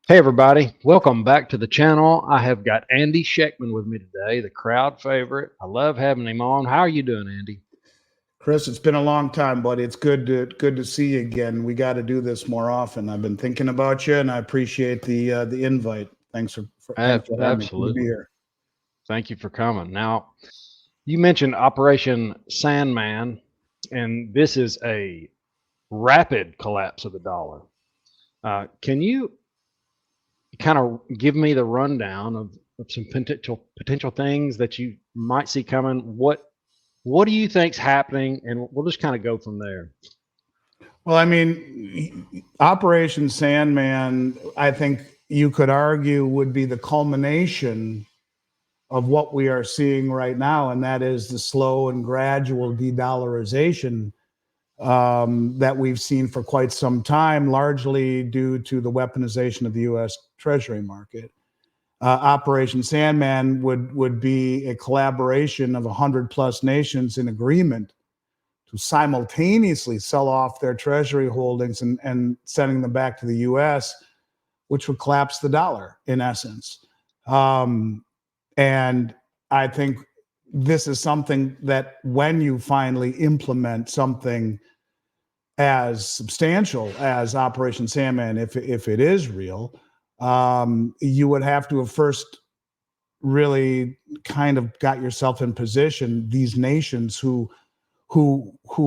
Hey everybody, welcome back to the channel. I have got Andy Schectman with me today, the crowd favorite. I love having him on. How are you doing, Andy? Chris, it's been a long time, buddy. It's good to see you again. We got to do this more often. I've been thinking about you, and I appreciate the invite. Thanks for having me. Good to be Absolutely. here. Thank you for coming. Now, you mentioned Operation Sandman, and this is a rapid collapse of the dollar. Can you kind of give me the rundown of some potential things that you might see coming? What do you think's happening, and we'll just kind of go from there. Well, I mean, Operation Sandman, I think you could argue would be the culmination of what we are seeing right now, and that is the slow and gradual de-dollarization that we've seen for quite some time, largely due to the weaponization of the U.S. Treasury market. Operation Sandman would be a collaboration of 100+ nations in agreement to simultaneously sell off their Treasury holdings and sending them back to the U.S., which would collapse the dollar in essence. And I think this is something that when you finally implement something as substantial as Operation Sandman, if it is real, you would have to have first really kind of got yourself in position. These nations who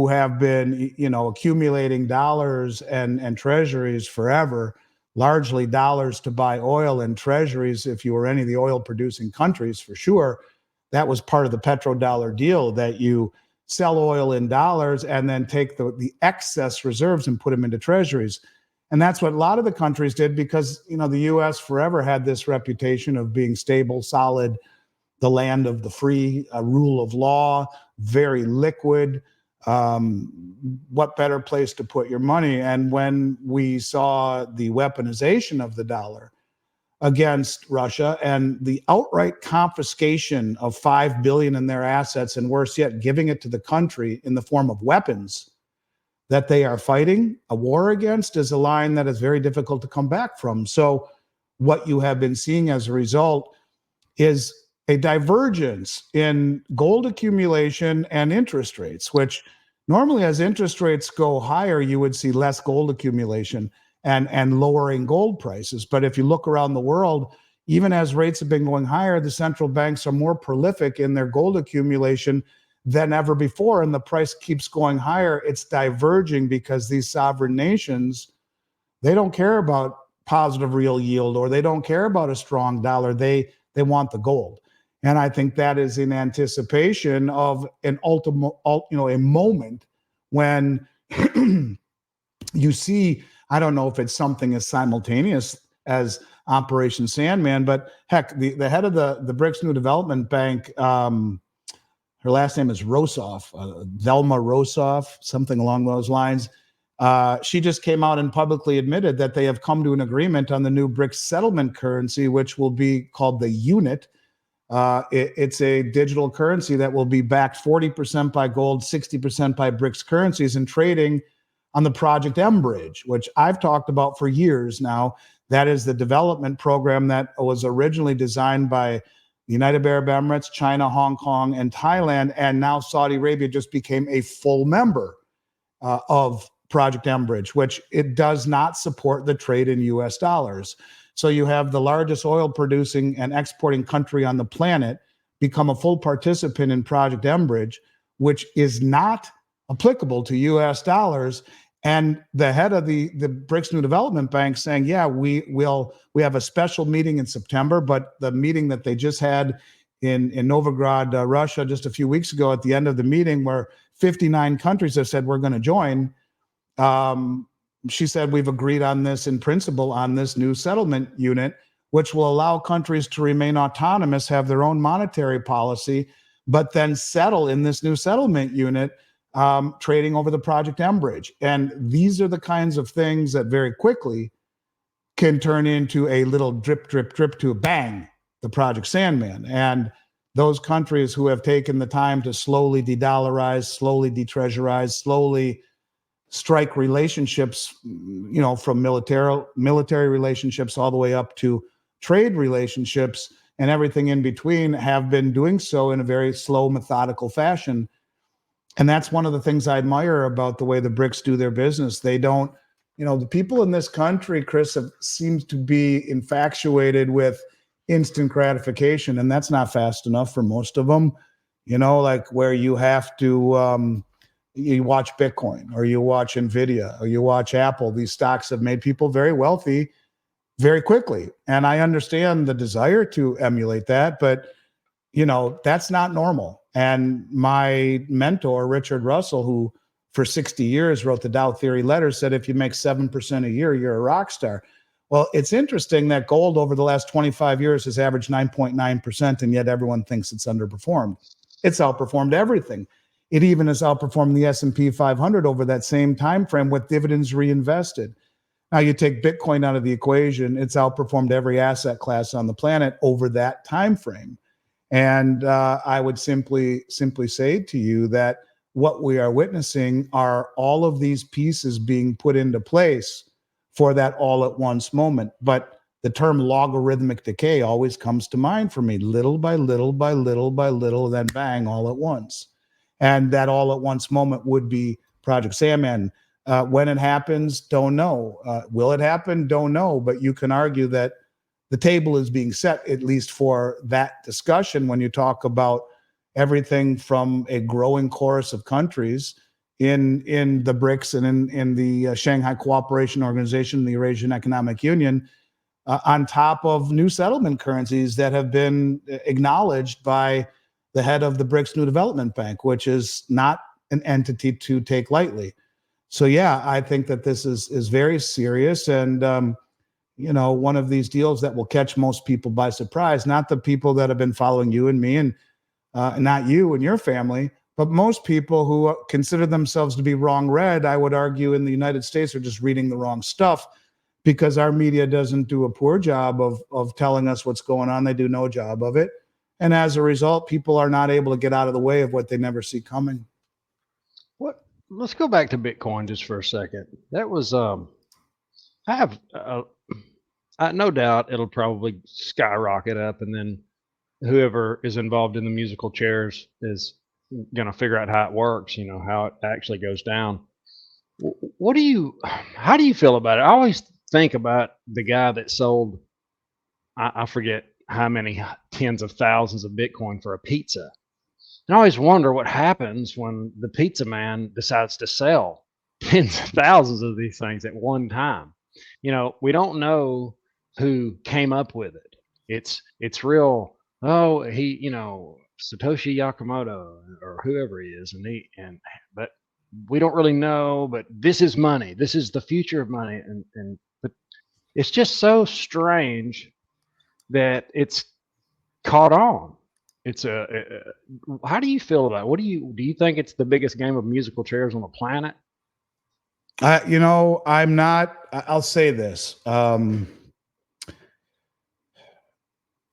have been, accumulating dollars and treasuries forever, largely dollars to buy oil and treasuries. If you were any of the oil producing countries, for sure, that was part of the petrodollar deal, that you sell oil in dollars and then take the excess reserves and put them into treasuries. And that's what a lot of the countries did because, the U.S. forever had this reputation of being stable, solid, the land of the free, rule of law, very liquid. What better place to put your money? And when we saw the weaponization of the dollar against Russia and the outright confiscation of $5 billion in their assets, and worse yet, giving it to the country in the form of weapons that they are fighting a war against, is a line that is very difficult to come back from. So what you have been seeing as a result is a divergence in gold accumulation and interest rates, which normally as interest rates go higher, you would see less gold accumulation and lowering gold prices. But if you look around the world, even as rates have been going higher, the central banks are more prolific in their gold accumulation than ever before, and the price keeps going higher. It's diverging because these sovereign nations, they don't care about positive real yield, or they don't care about a strong dollar. They want the gold. And I think that is in anticipation of an ultimate, a moment when you see, I don't know if it's something as simultaneous as Operation Sandman, but heck, the head of the BRICS New Development Bank, her last name is Rosoff, Velma Rosoff, something along those lines. She just came out and publicly admitted that they have come to an agreement on the new BRICS settlement currency, which will be called the unit. It's a digital currency that will be backed 40% by gold, 60% by BRICS currencies, and trading on the Project M Bridge, which I've talked about for years now. That is the development program that was originally designed by the United Arab Emirates, China, Hong Kong, and Thailand, and now Saudi Arabia just became a full member of Project M Bridge, which it does not support the trade in US dollars. So you have the largest oil producing and exporting country on the planet become a full participant in Project M Bridge, which is not applicable to US dollars. And the head of the BRICS New Development Bank saying, yeah, we have a special meeting in September, but the meeting that they just had in Novograd, Russia, just a few weeks ago, at the end of the meeting, where 59 countries have said we're going to join, she said, we've agreed on this in principle on this new settlement unit, which will allow countries to remain autonomous, have their own monetary policy, but then settle in this new settlement unit, trading over the Project M Bridge. And these are the kinds of things that very quickly can turn into a little drip, drip, drip to a bang, the Project Sandman. And those countries who have taken the time to slowly de-dollarize, slowly de-treasurize, slowly strike relationships, from military relationships all the way up to trade relationships and everything in between, have been doing so in a very slow, methodical fashion. And that's one of the things I admire about the way the BRICS do their business. They don't, the people in this country, Chris, seems to be infatuated with instant gratification, and that's not fast enough for most of them. Like where you have to, you watch Bitcoin or you watch Nvidia or you watch Apple. These stocks have made people very wealthy very quickly. And I understand the desire to emulate that, but that's not normal. And my mentor, Richard Russell, who for 60 years wrote the Dow Theory Letter, said if you make 7% a year, you're a rock star. Well, it's interesting that gold over the last 25 years has averaged 9.9%, and yet everyone thinks it's underperformed. It's outperformed everything. It even has outperformed the S&P 500 over that same time frame with dividends reinvested. Now you take Bitcoin out of the equation, it's outperformed every asset class on the planet over that time frame. And I would simply say to you that what we are witnessing are all of these pieces being put into place for that all at once moment. But the term logarithmic decay always comes to mind for me, little by little by little by little, then bang, all at once. And that all at once moment would be Project Sandman. When it happens, don't know. Will it happen? Don't know. But you can argue that the table is being set, at least for that discussion, when you talk about everything from a growing chorus of countries in the BRICS and in the Shanghai Cooperation Organization, the Eurasian Economic Union, on top of new settlement currencies that have been acknowledged by the head of the BRICS New Development Bank, which is not an entity to take lightly. So, yeah, I think that this is very serious and, one of these deals that will catch most people by surprise, not the people that have been following you and me and not you and your family, but most people who consider themselves to be wrong read, I would argue, in the United States are just reading the wrong stuff because our media doesn't do a poor job of telling us what's going on. They do no job of it. And as a result, people are not able to get out of the way of what they never see coming. Let's go back to Bitcoin just for a second. That was, I have, no doubt it'll probably skyrocket up, and then whoever is involved in the musical chairs is going to figure out how it works, how it actually goes down. How do you feel about it? I always think about the guy that sold, I forget how many tens of thousands of Bitcoin for a pizza. And I always wonder what happens when the pizza man decides to sell tens of thousands of these things at one time. We don't know who came up with it. It's real. Oh, he, Satoshi Nakamoto or whoever he is, but we don't really know. But this is money. This is the future of money, but it's just so strange that it's caught on. It's how do you feel about it? Do you think it's the biggest game of musical chairs on the planet? I'm not. I'll say this.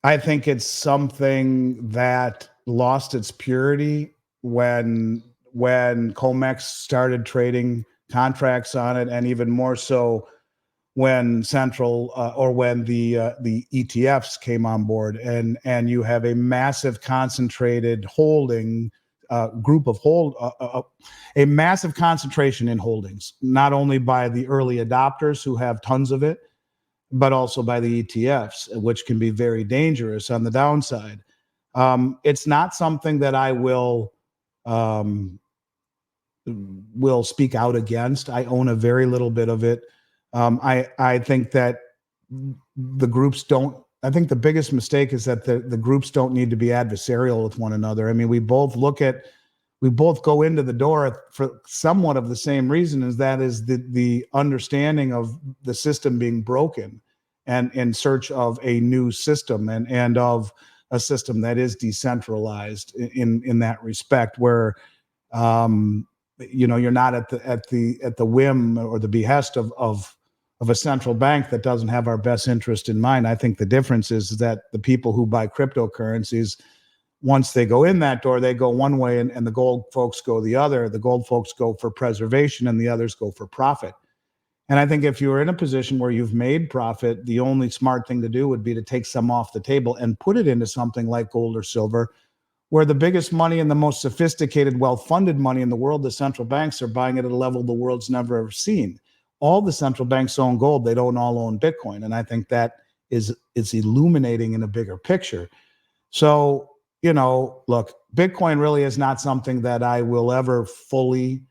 I think it's something that lost its purity when COMEX started trading contracts on it, and even more so when when the ETFs came on board, and you have a massive concentrated holding group of a massive concentration in holdings, not only by the early adopters who have tons of it, but also by the ETFs, which can be very dangerous on the downside. It's not something that I will speak out against. I own a very little bit of it. I think that the groups don't. I think the biggest mistake is that the groups don't need to be adversarial with one another. I mean, we both go into the door for somewhat of the same reason, as that is the understanding of the system being broken, and in search of a new system and of a system that is decentralized in that respect, where you're not at the whim or the behest of a central bank that doesn't have our best interest in mind. I think the difference is that the people who buy cryptocurrencies once they go in that door, they go one way and the gold folks go the other. The gold folks go for preservation and the others go for profit. And I think if you're in a position where you've made profit, the only smart thing to do would be to take some off the table and put it into something like gold or silver, where the biggest money and the most sophisticated, well-funded money in the world, the central banks, are buying it at a level the world's never ever seen. All the central banks own gold. They don't all own Bitcoin. And I think that is illuminating in a bigger picture. So, look, Bitcoin really is not something that I will ever fully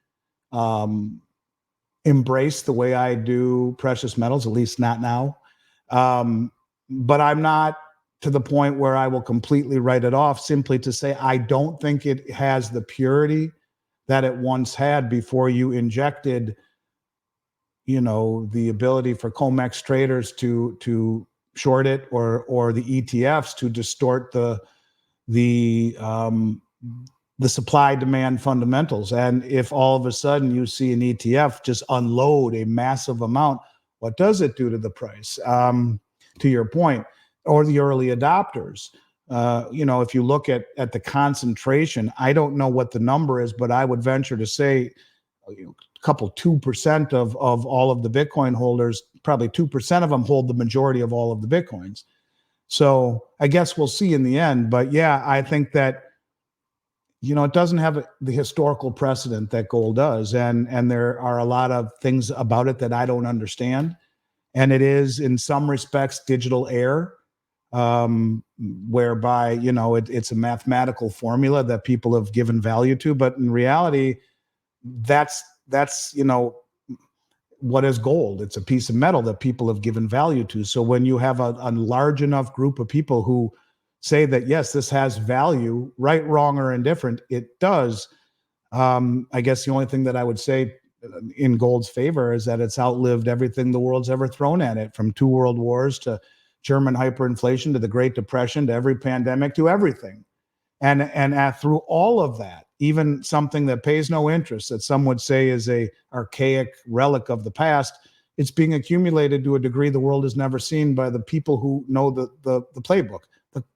embrace the way I do precious metals, at least not now. But I'm not to the point where I will completely write it off, simply to say I don't think it has the purity that it once had before you injected, the ability for COMEX traders to short it, or the ETFs to distort the supply demand fundamentals. And if all of a sudden you see an ETF just unload a massive amount, what does it do to the price? To your point, or the early adopters. If you look at the concentration, I don't know what the number is, but I would venture to say a couple 2% of all of the Bitcoin holders, probably 2% of them hold the majority of all of the Bitcoins. So I guess we'll see in the end. But yeah, I think that, it doesn't have the historical precedent that gold does. And there are a lot of things about it that I don't understand. And it is, in some respects, digital air, whereby, it's a mathematical formula that people have given value to. But in reality, that's what is gold? It's a piece of metal that people have given value to. So when you have a large enough group of people who say that, yes, this has value, right, wrong, or indifferent, it does. I guess the only thing that I would say in gold's favor is that it's outlived everything the world's ever thrown at it, from 2 world wars to German hyperinflation to the Great Depression to every pandemic to everything. And through all of that, even something that pays no interest, that some would say is a archaic relic of the past, it's being accumulated to a degree the world has never seen by the people who know the playbook,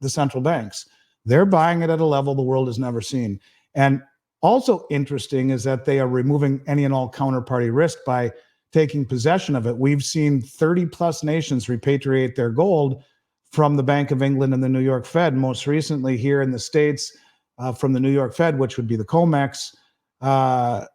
the central banks. They're buying it at a level the world has never seen. And also interesting is that they are removing any and all counterparty risk by taking possession of it. We've seen 30 plus nations repatriate their gold from the Bank of England and the New York Fed. Most recently here in the States, from the New York Fed, which would be the COMEX.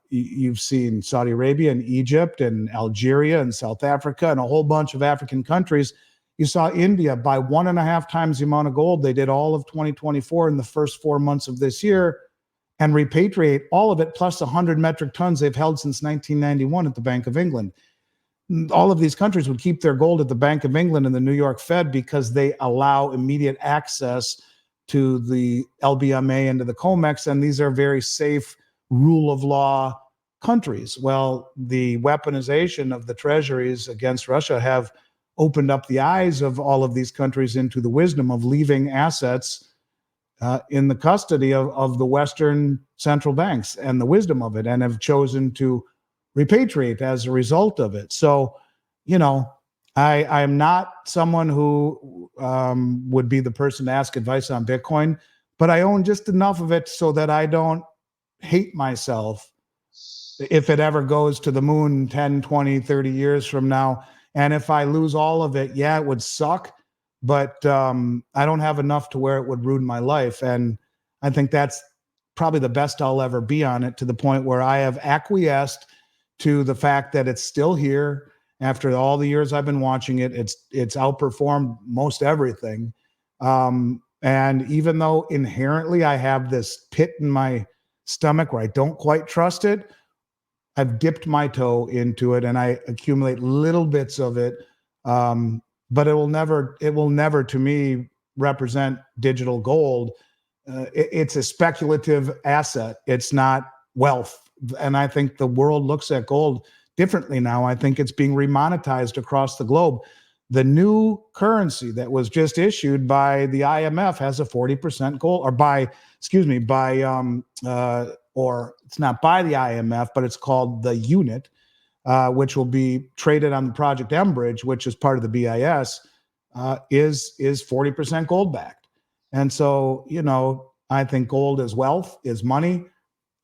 You've seen Saudi Arabia and Egypt and Algeria and South Africa and a whole bunch of African countries. You saw India buy 1.5 times the amount of gold they did all of 2024 in the first 4 months of this year, and repatriate all of it plus 100 metric tons they've held since 1991 at the Bank of England. All of these countries would keep their gold at the Bank of England and the New York Fed because they allow immediate access to the LBMA and to the COMEX, and these are very safe, rule of law countries. Well, the weaponization of the treasuries against Russia have opened up the eyes of all of these countries into the wisdom of leaving assets in the custody of the Western central banks, and the wisdom of it, and have chosen to repatriate as a result of it. So, I am not someone who would be the person to ask advice on Bitcoin, but I own just enough of it so that I don't hate myself if it ever goes to the moon 10, 20, 30 years from now. And if I lose all of it, yeah, it would suck, but I don't have enough to where it would ruin my life. And I think that's probably the best I'll ever be on it, to the point where I have acquiesced to the fact that it's still here. After all the years I've been watching it, it's outperformed most everything. And even though inherently I have this pit in my stomach where I don't quite trust it, I've dipped my toe into it and I accumulate little bits of it. But it will never to me represent digital gold. It's a speculative asset. It's not wealth. And I think the world looks at gold differently now. I think it's being remonetized across the globe. The new currency that was just issued by the IMF has a 40% gold, or it's not by the IMF, but it's called the unit, which will be traded on the Project M Bridge, which is part of the BIS, is 40% gold backed. And so, I think gold is wealth, is money,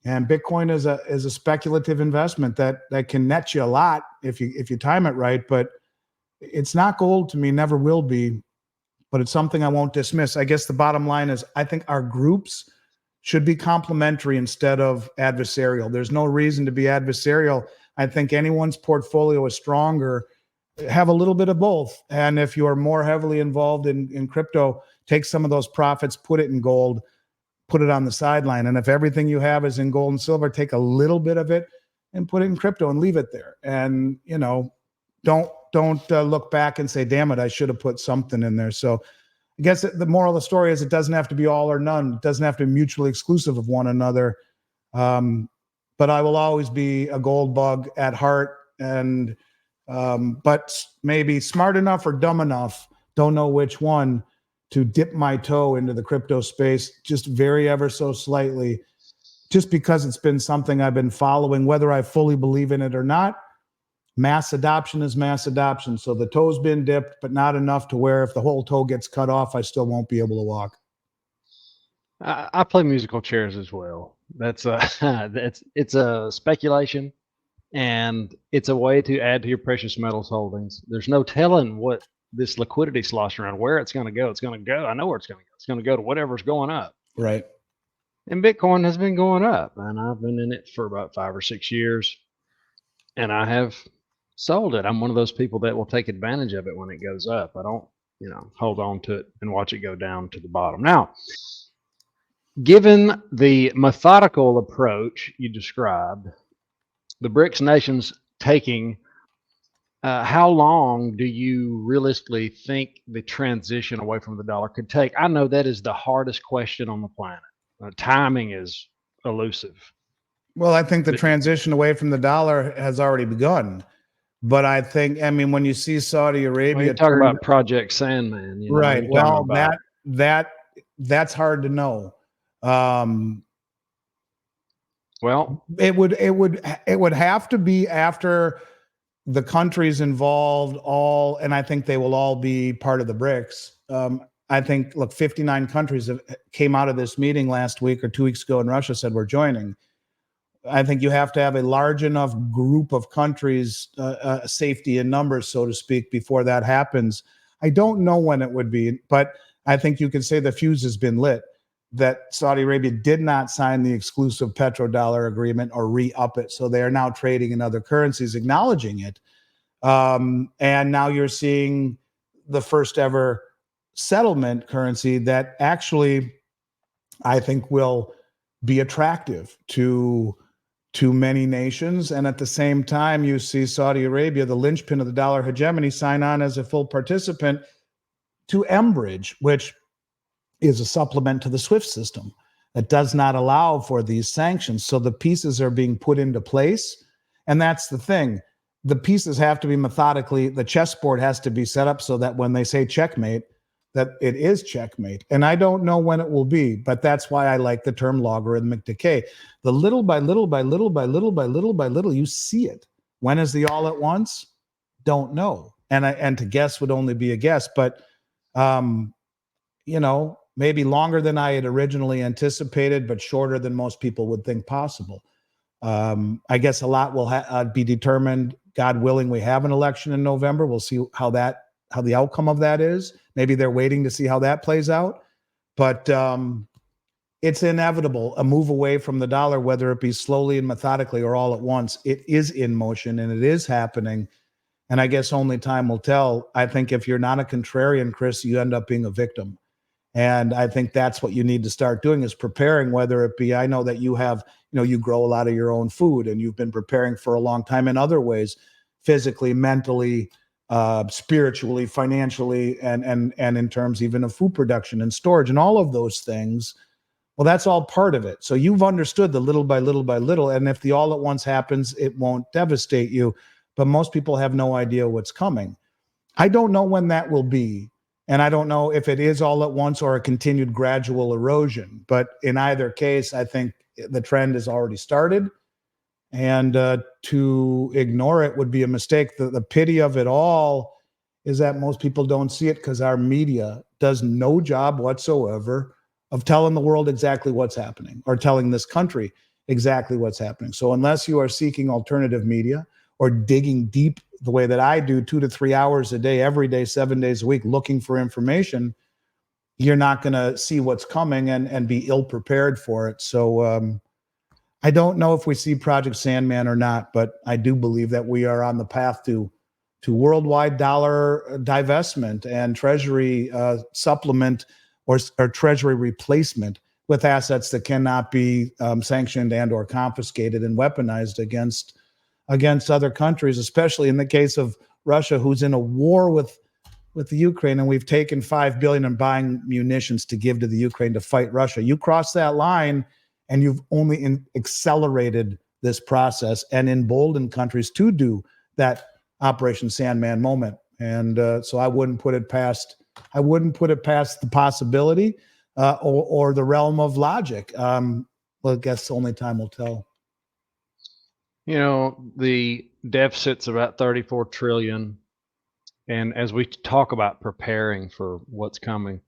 and Bitcoin is a speculative investment that can net you a lot if you time it right. But it's not gold to me, never will be. But it's something I won't dismiss. I guess the bottom line is I think our groups should be complementary instead of adversarial. There's no reason to be adversarial. I think anyone's portfolio is stronger. Have a little bit of both. And if you are more heavily involved in crypto, take some of those profits, put it in gold, put it on the sideline. And if everything you have is in gold and silver, take a little bit of it and put it in crypto and leave it there. And, don't look back and say, damn it, I should have put something in there. So I guess the moral of the story is it doesn't have to be all or none. It doesn't have to be mutually exclusive of one another. But I will always be a gold bug at heart, and but maybe smart enough or dumb enough, don't know which one, to dip my toe into the crypto space just very ever so slightly, just because it's been something I've been following, whether I fully believe in it or not. Mass adoption is mass adoption. So the toe's been dipped, but not enough to where if the whole toe gets cut off, I still won't be able to walk. I play musical chairs as well. That's it's a speculation, and it's a way to add to your precious metals holdings. There's no telling what this liquidity sloshing around, where it's going to go. It's going to go. I know where it's going to go. It's going to go to whatever's going up. Right. And Bitcoin has been going up, and I've been in it for about 5 or 6 years, and I have sold it. I'm one of those people that will take advantage of it when it goes up. I don't, hold on to it and watch it go down to the bottom. Now, given the methodical approach you described, the BRICS nations taking, how long do you realistically think the transition away from the dollar could take? I know that is the hardest question on the planet. Timing is elusive. Well, I think the transition away from the dollar has already begun. But I think, when you see Saudi Arabia, you're talking about Project Sandman, right? Well, that's hard to know. Well, it would have to be after the countries involved and I think they will all be part of the BRICS. I think, 59 countries came out of this meeting last week or 2 weeks ago, and Russia said we're joining. I think you have to have a large enough group of countries, safety in numbers, so to speak, before that happens. I don't know when it would be, but I think you can say the fuse has been lit, that Saudi Arabia did not sign the exclusive petrodollar agreement or re-up it. So they are now trading in other currencies, acknowledging it. And now you're seeing the first ever settlement currency that actually I think will be attractive to many nations. And at the same time, you see Saudi Arabia, the linchpin of the dollar hegemony, sign on as a full participant to Mbridge, which is a supplement to the SWIFT system that does not allow for these sanctions. So the pieces are being put into place. And that's the thing. The pieces have to be methodically, the chessboard has to be set up so that when they say checkmate, that it is checkmate. And I don't know when it will be, but that's why I like the term logarithmic decay. The little by little by little by little by little by little, you see it. When is the all at once? Don't know. And to guess would only be a guess, but maybe longer than I had originally anticipated, but shorter than most people would think possible. I guess a lot will be determined. God willing, we have an election in November. We'll see how the outcome of that is. Maybe they're waiting to see how that plays out. But it's inevitable, a move away from the dollar, whether it be slowly and methodically or all at once. It is in motion and it is happening. And I guess only time will tell. I think if you're not a contrarian, Chris, you end up being a victim. And I think that's what you need to start doing, is preparing, whether it be, I know that you have, you grow a lot of your own food and you've been preparing for a long time in other ways, physically, mentally, spiritually, financially, and in terms even of food production and storage and all of those things. Well, that's all part of it. So you've understood the little by little by little. And if the all at once happens, it won't devastate you. But most people have no idea what's coming. I don't know when that will be. And I don't know if it is all at once or a continued gradual erosion. But in either case, I think the trend has already started. And to ignore it would be a mistake. The pity of it all is that most people don't see it because our media does no job whatsoever of telling the world exactly what's happening, or telling this country exactly what's happening. So unless you are seeking alternative media or digging deep the way that I do, 2 to 3 hours a day, every day, 7 days a week, looking for information, you're not going to see what's coming and be ill prepared for it. So I don't know if we see Project Sandman or not, but I do believe that we are on the path to worldwide dollar divestment and treasury supplement or treasury replacement with assets that cannot be sanctioned and or confiscated and weaponized against other countries, especially in the case of Russia, who's in a war with the Ukraine, and we've taken $5 billion in buying munitions to give to the Ukraine to fight Russia. You cross that line, and you've only accelerated this process and emboldened countries to do that Operation Sandman moment. And so I wouldn't put it past the possibility or the realm of logic. Well, I guess only time will tell. You know, the deficit's about 34 trillion. And as we talk about preparing for what's coming,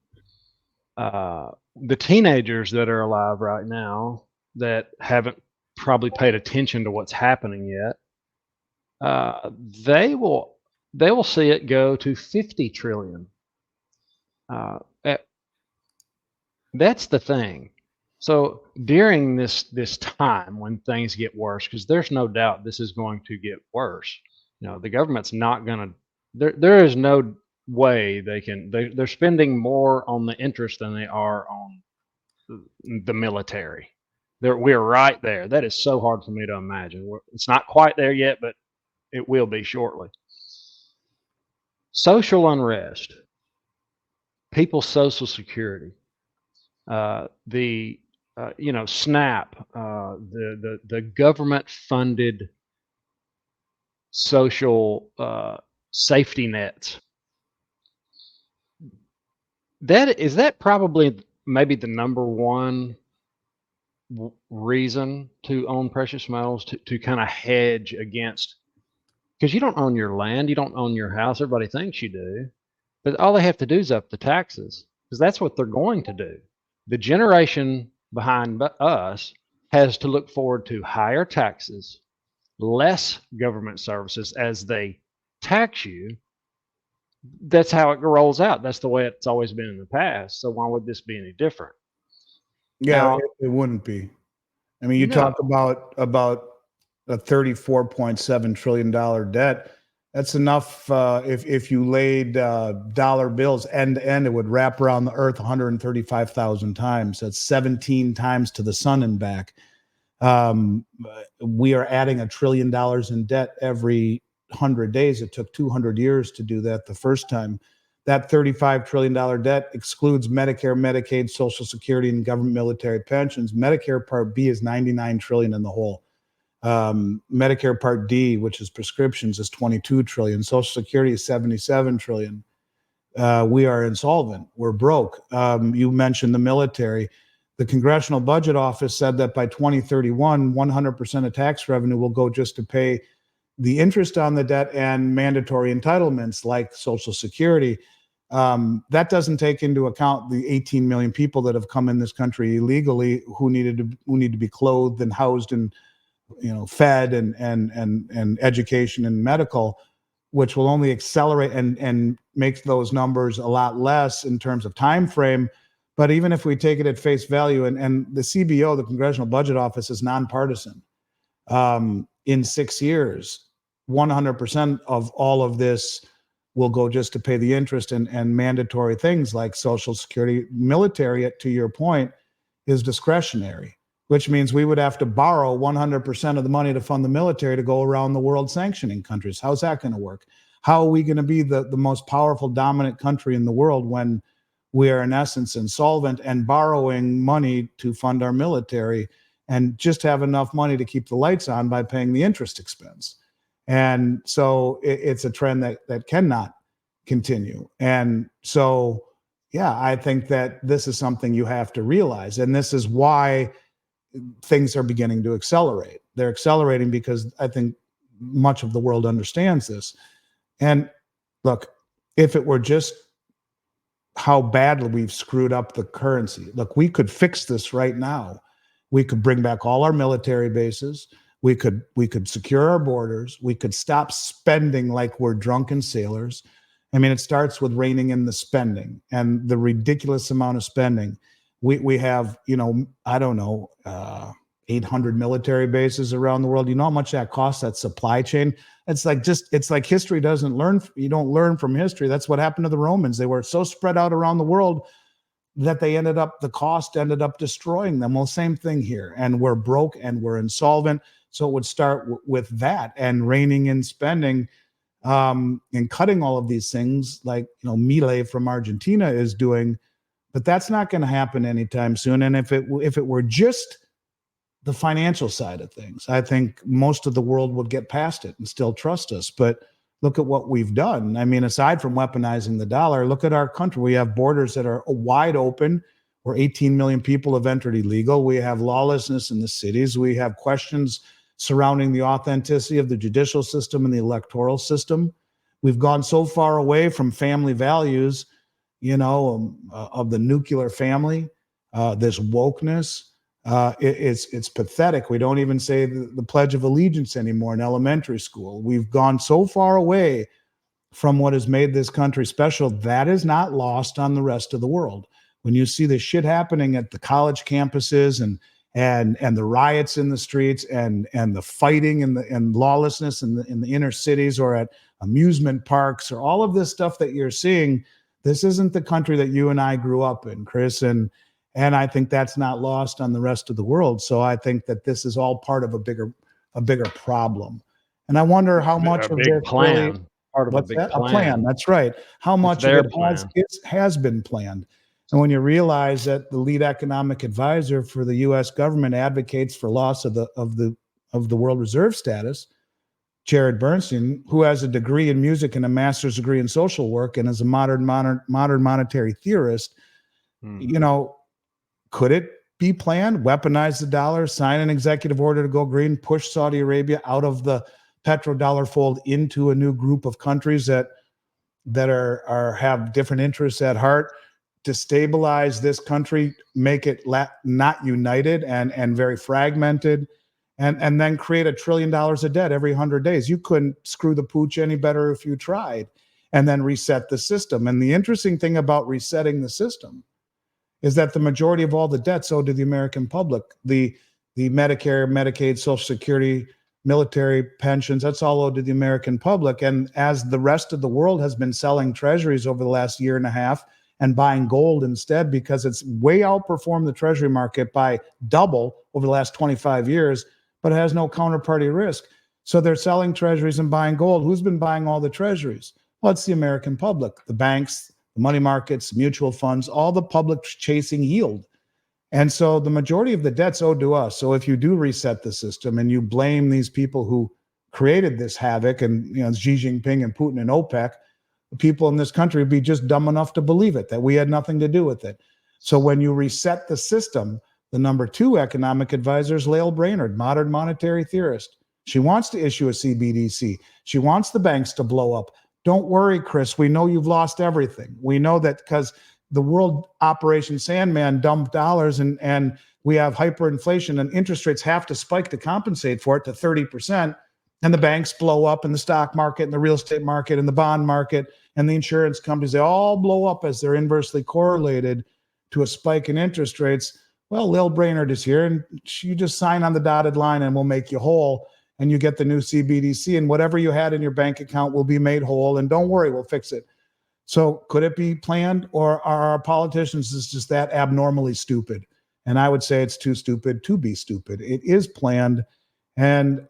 the teenagers that are alive right now that haven't probably paid attention to what's happening yet, they will see it go to 50 trillion. That's the thing. So during this time when things get worse, because there's no doubt this is going to get worse. You know, the government's not going to. There is no way they're spending more on the interest than they are on the military. We're right there. That is so hard for me to imagine. It's not quite there yet, but it will be shortly. Social unrest, people's Social Security, the SNAP, the government funded social safety nets. That probably maybe the number one reason to own precious metals, to kind of hedge against, because you don't own your land, you don't own your house. Everybody thinks you do, but all they have to do is up the taxes, because that's what they're going to do. The generation behind us has to look forward to higher taxes, less government services as they tax you. That's how it rolls out. That's the way it's always been in the past. So why would this be any different? Yeah, now, it wouldn't be. I mean, you talk about a $34.7 trillion debt. That's enough. If you laid dollar bills end to end, it would wrap around the earth 135,000 times. That's 17 times to the sun and back. We are adding $1 trillion in debt every 100 days. It took 200 years to do that the first time. That $35 trillion debt excludes Medicare, Medicaid, Social Security, and government military pensions. Medicare Part B is $99 trillion in the hole. Medicare Part D, which is prescriptions, is $22 trillion. Social Security is $77 trillion. We are insolvent. We're broke. You mentioned the military. The Congressional Budget Office said that by 2031, 100% of tax revenue will go just to pay the interest on the debt and mandatory entitlements like Social Security. That doesn't take into account the 18 million people that have come in this country illegally who need to be clothed and housed and fed and education and medical, which will only accelerate and make those numbers a lot less in terms of time frame. But even if we take it at face value, and the CBO, the Congressional Budget Office, is nonpartisan, in 6 years, 100% of all of this will go just to pay the interest and mandatory things like Social Security. Military, to your point, is discretionary, which means we would have to borrow 100% of the money to fund the military to go around the world sanctioning countries. How's that going to work? How are we going to be the most powerful, dominant country in the world when we are in essence insolvent and borrowing money to fund our military and just have enough money to keep the lights on by paying the interest expense? And so it's a trend that cannot continue. And so, yeah, I think that this is something you have to realize. And this is why things are beginning to accelerate. They're accelerating because I think much of the world understands this. And look, if it were just how badly we've screwed up the currency. Look, we could fix this right now. We could bring back all our military bases. We could secure our borders. We could stop spending like we're drunken sailors. I mean, it starts with reining in the spending and the ridiculous amount of spending. We have, I don't know, 800 military bases around the world. You know how much that costs, that supply chain? It's like history doesn't learn. You don't learn from history. That's what happened to the Romans. They were so spread out around the world that the cost ended up destroying them. Well, same thing here. And we're broke and we're insolvent. So it would start with that and reining in spending, and cutting all of these things like, Milei from Argentina is doing. But that's not going to happen anytime soon. And if it were just the financial side of things, I think most of the world would get past it and still trust us. But look at what we've done. I mean, aside from weaponizing the dollar, look at our country. We have borders that are wide open, where 18 million people have entered illegal. We have lawlessness in the cities. We have questions surrounding the authenticity of the judicial system and the electoral system. We've gone so far away from family values, of the nuclear family, this wokeness. It's pathetic. We don't even say the Pledge of Allegiance anymore in elementary school. We've gone so far away from what has made this country special. That is not lost on the rest of the world. When you see the shit happening at the college campuses and the riots in the streets and the fighting and lawlessness in the inner cities or at amusement parks or all of this stuff that you're seeing, this isn't the country that you and I grew up in, Chris. And I think that's not lost on the rest of the world. So I think that this is all part of a bigger problem. And I wonder how much of this plan, really, part of what's a big that? plan. A plan. That's right. How much of it has been planned. And when you realize that the lead economic advisor for the U.S. government advocates for loss of the world reserve status, Jared Bernstein, who has a degree in music and a master's degree in social work and is a modern monetary theorist, could it be planned? Weaponize the dollar, sign an executive order to go green, push Saudi Arabia out of the petrodollar fold into a new group of countries that have different interests at heart, destabilize this country, make it not united and very fragmented, and then create $1 trillion of debt every 100 days. You couldn't screw the pooch any better if you tried, and then reset the system. And the interesting thing about resetting the system is that the majority of all the debts owed to the American public, the Medicare, Medicaid, Social Security, military pensions, that's all owed to the American public. And as the rest of the world has been selling treasuries over the last year and a half and buying gold instead, because it's way outperformed the treasury market by double over the last 25 years, but it has no counterparty risk. So they're selling treasuries and buying gold. Who's been buying all the treasuries? Well, it's the American public, the banks, the money markets, mutual funds, all the public chasing yield. And so the majority of the debt's owed to us. So if you do reset the system and you blame these people who created this havoc, and Xi Jinping and Putin and OPEC, the people in this country would be just dumb enough to believe it, that we had nothing to do with it. So when you reset the system, the number 2 economic advisor is Lael Brainerd, modern monetary theorist. She wants to issue a CBDC. She wants the banks to blow up. Don't worry, Chris. We know you've lost everything. We know that because the world Operation Sandman dumped dollars and we have hyperinflation and interest rates have to spike to compensate for it to 30%. And the banks blow up in the stock market and the real estate market and the bond market and the insurance companies. They all blow up as they're inversely correlated to a spike in interest rates. Well, Lael Brainerd is here, and you just sign on the dotted line and we'll make you whole. And you get the new CBDC, and whatever you had in your bank account will be made whole. And don't worry, we'll fix it. So could it be planned, or are our politicians just that abnormally stupid? And I would say it's too stupid to be stupid. It is planned. And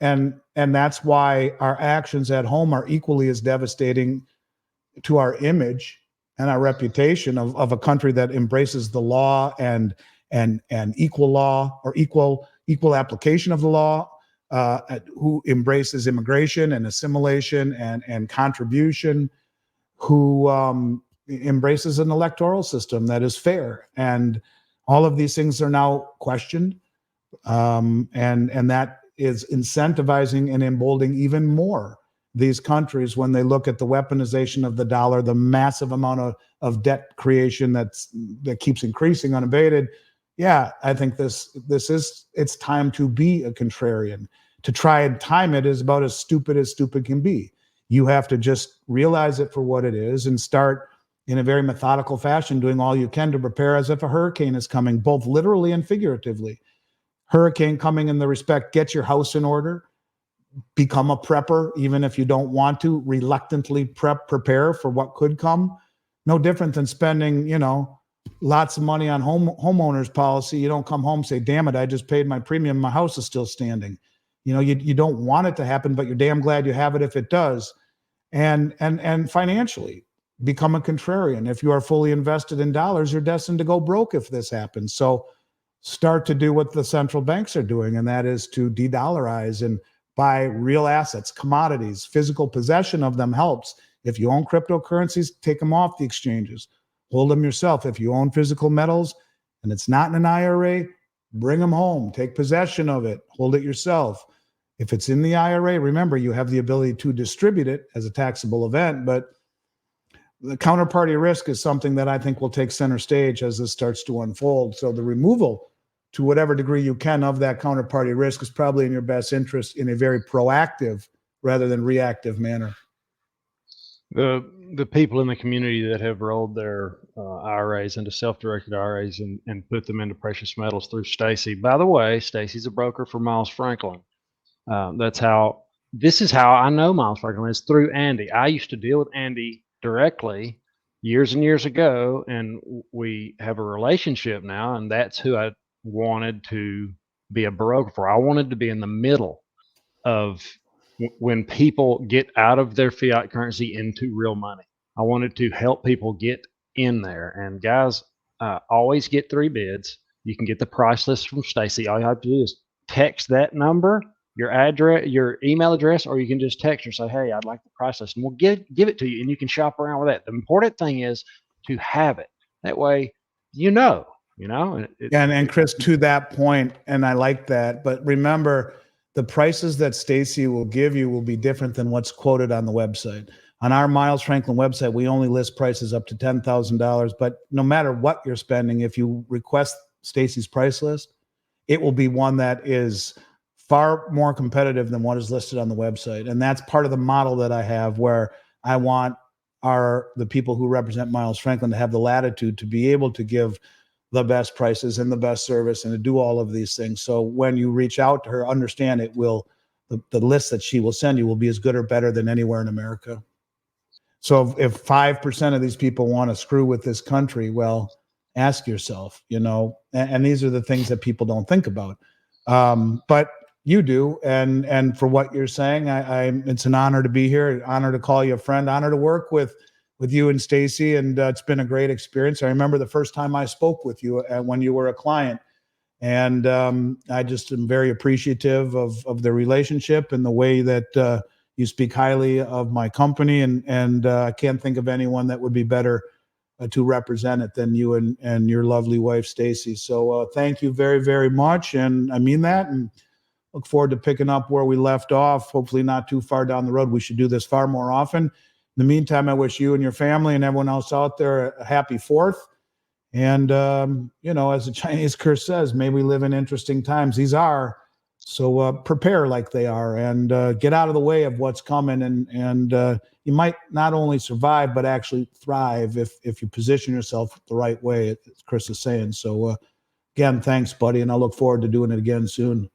that's why our actions at home are equally as devastating to our image and our reputation of a country that embraces the law and equal law or equal application of the law, who embraces immigration and assimilation and contribution, who embraces an electoral system that is fair. And all of these things are now questioned, and that is incentivizing and emboldening even more these countries when they look at the weaponization of the dollar, the massive amount of debt creation that keeps increasing unabated. Yeah, I think it's time to be a contrarian. To try and time it is about as stupid can be. You have to just realize it for what it is and start in a very methodical fashion doing all you can to prepare as if a hurricane is coming, both literally and figuratively. Hurricane coming in the respect, get your house in order, become a prepper, even if you don't want to, reluctantly prepare for what could come. No different than spending, lots of money on homeowners policy. You don't come home and say, damn it, I just paid my premium, my house is still standing. You don't want it to happen, but you're damn glad you have it if it does. And financially, become a contrarian. If you are fully invested in dollars, you're destined to go broke if this happens. So start to do what the central banks are doing, and that is to de-dollarize and buy real assets, commodities. Physical possession of them helps. If you own cryptocurrencies, take them off the exchanges. Hold them yourself. If you own physical metals and it's not in an IRA, bring them home. Take possession of it. Hold it yourself. If it's in the IRA, remember, you have the ability to distribute it as a taxable event, but the counterparty risk is something that I think will take center stage as this starts to unfold. So the removal, to whatever degree you can, of that counterparty risk is probably in your best interest in a very proactive rather than reactive manner. The people in the community that have rolled their IRAs into self-directed IRAs and put them into precious metals through Stacey. By the way, Stacey's a broker for Miles Franklin. This is how I know Miles Franklin, is through Andy. I used to deal with Andy directly years and years ago, and we have a relationship now, and that's who I wanted to be a broker for. I wanted to be in the middle of when people get out of their fiat currency into real money. I wanted to help people get in there. And guys, always get 3 bids. You can get the price list from Stacey. All you have to do is text that number, your address, your email address, or you can just text her and say, hey, I'd like the price list, and we'll give it to you, and you can shop around with that. The important thing is to have it. That way, And Chris, to that point, and I like that, but remember, the prices that Stacey will give you will be different than what's quoted on the website. On our Miles Franklin website, we only list prices up to $10,000, but no matter what you're spending, if you request Stacey's price list, it will be one that is far more competitive than what is listed on the website. And that's part of the model that I have, where I want the people who represent Miles Franklin to have the latitude to be able to give the best prices and the best service and to do all of these things. So when you reach out to her, understand the list that she will send you will be as good or better than anywhere in America. So if 5% of these people want to screw with this country, well, ask yourself, and these are the things that people don't think about. But you do. And for what you're saying, it's an honor to be here, an honor to call you a friend, honor to work with you and Stacey. And it's been a great experience. I remember the first time I spoke with you when you were a client. And I just am very appreciative of the relationship and the way that you speak highly of my company. And I can't think of anyone that would be better to represent it than you and your lovely wife, Stacey. So thank you very, very much. And I mean that. And look forward to picking up where we left off, hopefully not too far down the road. We should do this far more often. In the meantime, I wish you and your family and everyone else out there a happy 4th. And, as the Chinese curse says, may we live in interesting times. These are. So prepare like they are, and get out of the way of what's coming. And you might not only survive, but actually thrive if you position yourself the right way, as Chris is saying. So again, thanks, buddy. And I look forward to doing it again soon.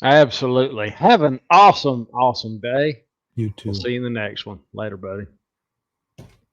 Absolutely. Have an awesome, awesome day. You too. We'll see you in the next one. Later, buddy.